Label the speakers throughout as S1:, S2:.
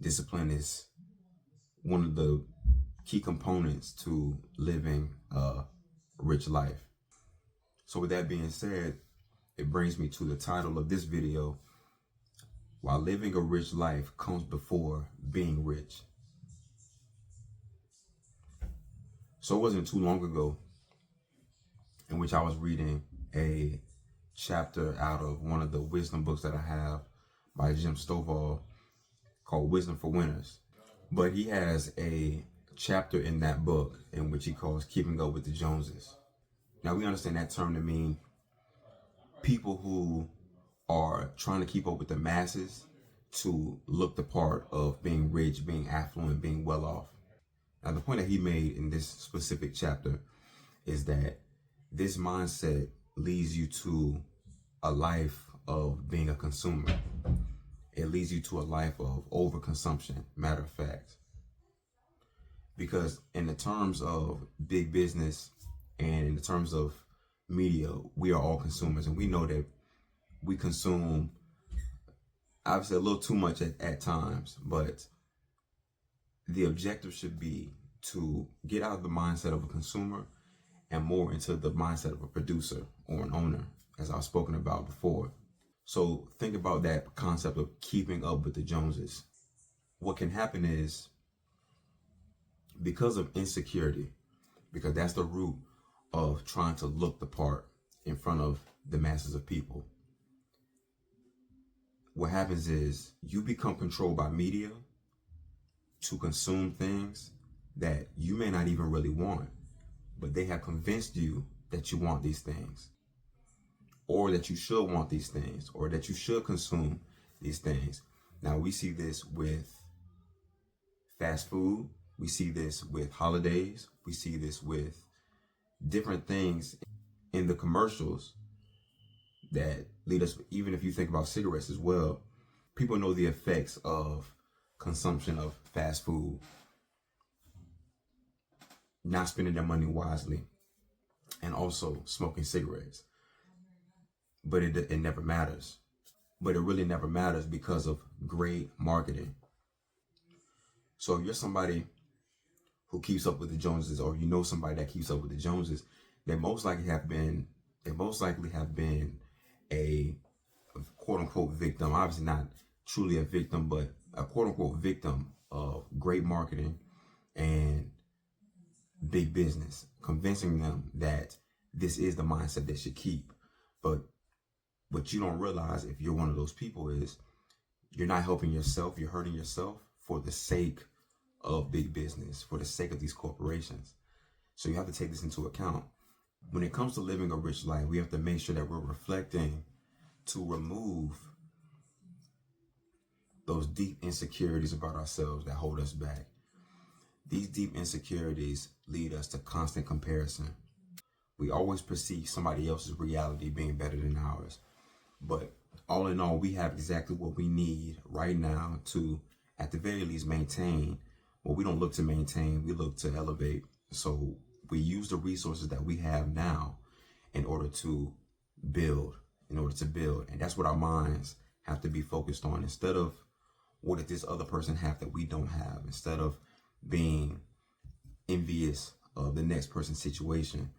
S1: discipline is one of the key components to living a rich life. So with that being said, it brings me to the title of this video: why living a rich life comes before being rich. So it wasn't too long ago in which I was reading a chapter out of one of the wisdom books that I have by Jim Stovall called Wisdom for Winners. But he has a chapter in that book in which he calls Keeping Up with the Joneses. Now we understand that term to mean people who are trying to keep up with the masses to look the part of being rich, being affluent, being well off. Now the point that he made in this specific chapter is that this mindset leads you to a life of being a consumer. It leads you to a life of overconsumption, matter of fact. Because in the terms of big business and in the terms of media, we are all consumers, and we know that we consume obviously a little too much at times, but the objective should be to get out of the mindset of a consumer and more into the mindset of a producer or an owner, as I've spoken about before. So think about that concept of keeping up with the Joneses. What can happen is, because of insecurity, because that's the root of trying to look the part in front of the masses of people, what happens is you become controlled by media to consume things that you may not even really want, but they have convinced you that you want these things, or that you should want these things, or that you should consume these things. Now we see this with fast food, we see this with holidays, we see this with different things in the commercials that lead us, even if you think about cigarettes as well. People know the effects of consumption of fast food, not spending their money wisely, and also smoking cigarettes. But it never matters. But it really never matters because of great marketing. So if you're somebody who keeps up with the Joneses, or you know somebody that keeps up with the Joneses, they most likely have been a quote unquote victim. Obviously not truly a victim, but a quote unquote victim of great marketing and big business, convincing them that this is the mindset they should keep. But what you don't realize, if you're one of those people, is you're not helping yourself, you're hurting yourself for the sake of big business, for the sake of these corporations. So you have to take this into account. When it comes to living a rich life, we have to make sure that we're reflecting to remove those deep insecurities about ourselves that hold us back. These deep insecurities lead us to constant comparison. We always perceive somebody else's reality being better than ours. But all in all, we have exactly what we need right now to, at the very least, maintain. Well, we don't look to maintain, we look to elevate. So we use the resources that we have now in order to build, And that's what our minds have to be focused on, instead of what does this other person have that we don't have, instead of being envious of the next person's situation.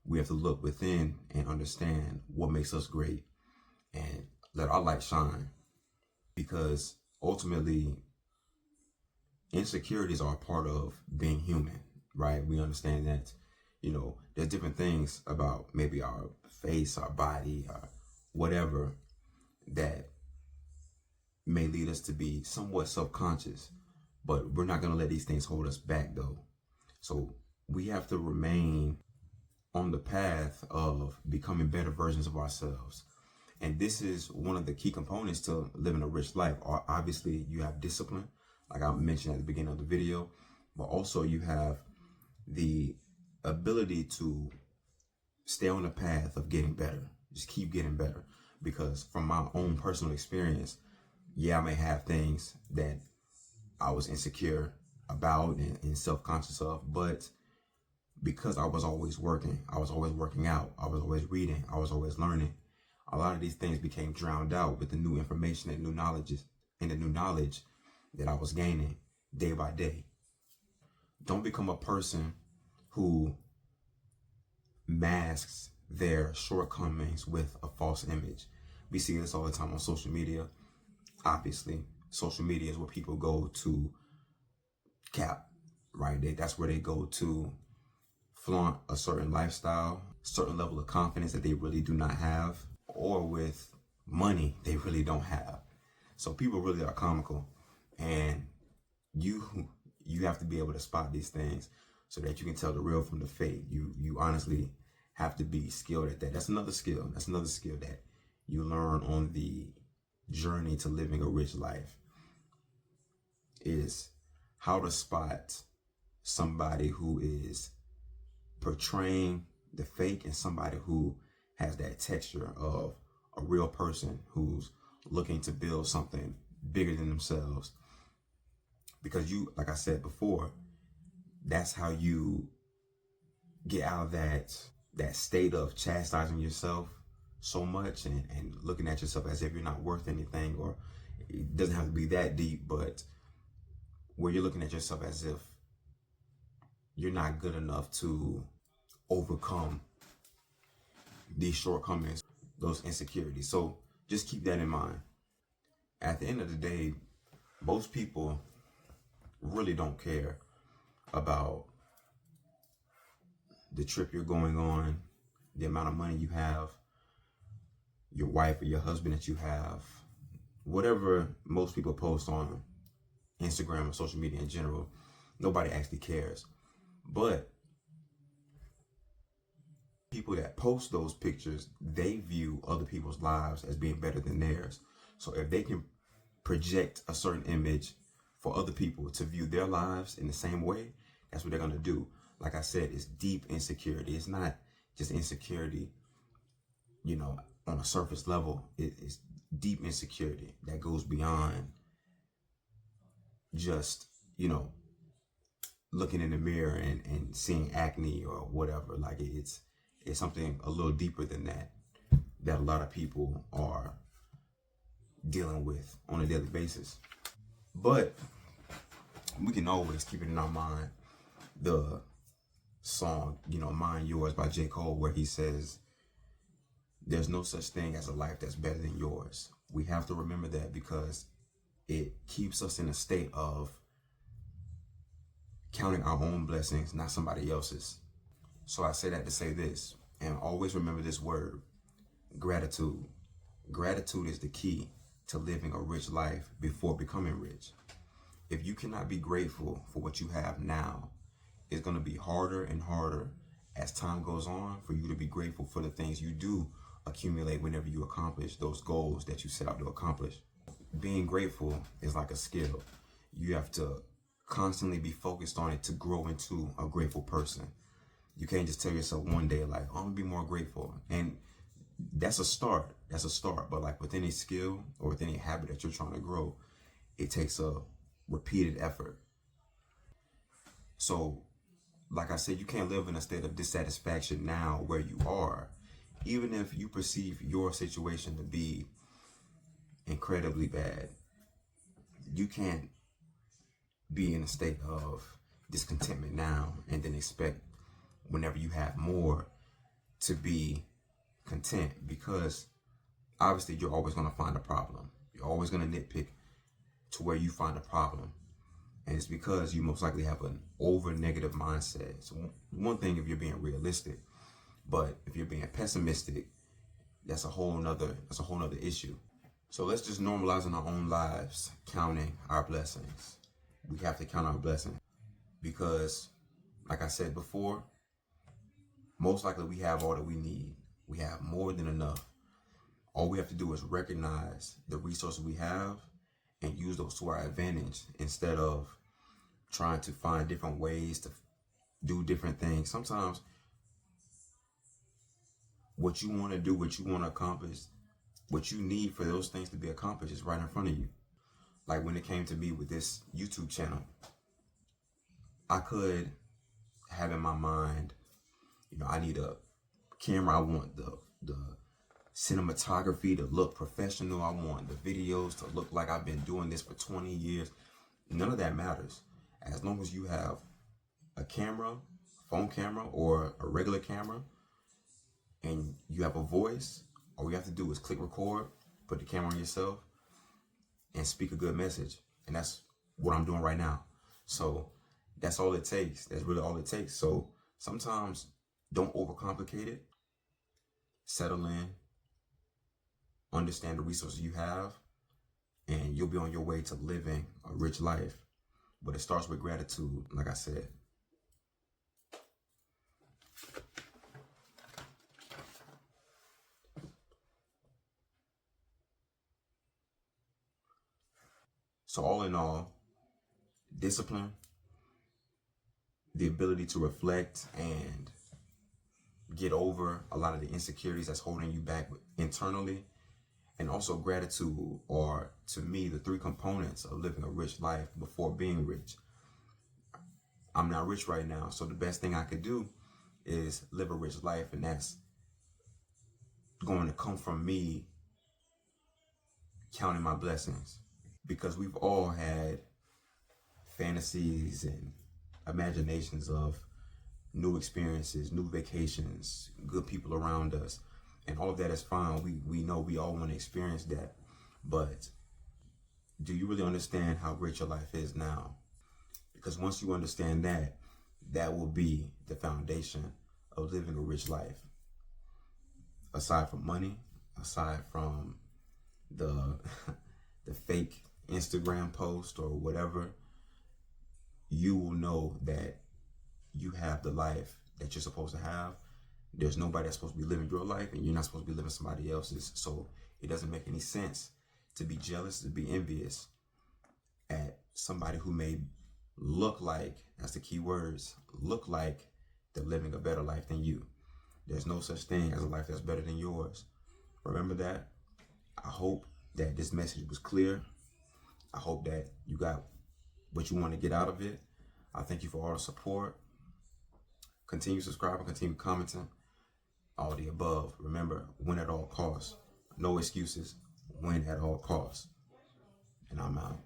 S1: We have to look within and understand what makes us great and let our light shine, because ultimately insecurities are a part of being human, right? We understand that, there's different things about maybe our face, our body, or whatever that may lead us to be somewhat self-conscious, but we're not going to let these things hold us back though. So we have to remain on the path of becoming better versions of ourselves. And this is one of the key components to living a rich life. Obviously, you have discipline, like I mentioned at the beginning of the video, but also you have the ability to stay on the path of getting better. Just keep getting better. Because from my own personal experience, I may have things that I was insecure about and self-conscious of, but because I was always working, I was always working out, I was always reading, I was always learning, a lot of these things became drowned out with the new information and new knowledge that I was gaining day by day. Don't become a person who masks their shortcomings with a false image. We see this all the time on social media. Obviously, social media is where people go to cap, right? That's where they go to flaunt a certain lifestyle, certain level of confidence that they really do not have, or with money they really don't have. So people really are comical, and you have to be able to spot these things so that you can tell the real from the fake. You honestly have to be skilled at that. That's another skill. That's another skill that you learn on the journey to living a rich life, is how to spot somebody who is portraying the fake and somebody who has that texture of a real person who's looking to build something bigger than themselves. Because you, like I said before, that's how you get out of that state of chastising yourself so much and looking at yourself as if you're not worth anything. Or it doesn't have to be that deep, but where you're looking at yourself as if you're not good enough to overcome these shortcomings, those insecurities. So just keep that in mind. At the end of the day, most people really don't care about the trip you're going on, the amount of money you have, your wife or your husband that you have, whatever most people post on Instagram or social media in general. Nobody actually cares. But people that post those pictures, they view other people's lives as being better than theirs. So if they can project a certain image for other people to view their lives in the same way, that's what they're going to do. Like I said, it's deep insecurity. It's not just insecurity, on a surface level. It's deep insecurity that goes beyond just, looking in the mirror and seeing acne or whatever. Like it's something a little deeper than that a lot of people are dealing with on a daily basis. But we can always keep it in our mind the song, Mind Yours by J. Cole, where he says, there's no such thing as a life that's better than yours. We have to remember that because it keeps us in a state of counting our own blessings, not somebody else's. So I say that to say this, and always remember this word, gratitude. Gratitude is the key to living a rich life before becoming rich. If you cannot be grateful for what you have now, it's going to be harder and harder as time goes on for you to be grateful for the things you do accumulate whenever you accomplish those goals that you set out to accomplish. Being grateful is like a skill. You have to constantly be focused on it to grow into a grateful person. You can't just tell yourself one day, like, I'm gonna be more grateful. And that's a start. But like with any skill or with any habit that you're trying to grow, it takes a repeated effort. So, like I said, you can't live in a state of dissatisfaction now where you are, even if you perceive your situation to be incredibly bad. You can't be in a state of discontentment now and then expect whenever you have more to be content, because obviously you're always going to find a problem. You're always going to nitpick to where you find a problem. And it's because you most likely have an over negative mindset. So one thing if you're being realistic, but if you're being pessimistic, that's a whole nother issue. So let's just normalize in our own lives counting our blessings. We have to count our blessings because, like I said before, most likely we have all that we need. We have more than enough. All we have to do is recognize the resources we have and use those to our advantage instead of trying to find different ways to do different things. Sometimes what you want to do, what you want to accomplish, what you need for those things to be accomplished is right in front of you. Like when it came to me with this YouTube channel, I could have in my mind, I need a camera. I want the cinematography to look professional. I want the videos to look like I've been doing this for 20 years. None of that matters. As long as you have a camera, phone camera, or a regular camera, and you have a voice, all you have to do is click record, put the camera on yourself, and speak a good message. And that's what I'm doing right now. So that's all it takes. That's really all it takes. So sometimes don't overcomplicate it. Settle in, understand the resources you have, and you'll be on your way to living a rich life. But it starts with gratitude, like I said. So all in all, discipline, the ability to reflect and get over a lot of the insecurities that's holding you back internally, and also gratitude are, to me, the three components of living a rich life before being rich. I'm not rich right now, so the best thing I could do is live a rich life, and that's going to come from me counting my blessings. Because we've all had fantasies and imaginations of new experiences, new vacations, good people around us, and all of that is fine. We know we all want to experience that, but do you really understand how great your life is now? Because once you understand that, that will be the foundation of living a rich life. Aside from money, aside from the the fake Instagram post or whatever, you will know that you have the life that you're supposed to have. There's nobody that's supposed to be living your life, and you're not supposed to be living somebody else's. So it doesn't make any sense to be jealous, to be envious at somebody who may look like, that's the key words, look like they're living a better life than you. There's no such thing as a life that's better than yours. Remember that. I hope that this message was clear. I hope that you got what you want to get out of it. I thank you for all the support. Continue subscribing, continue commenting, all the above. Remember, win at all costs. No excuses, win at all costs. And I'm out.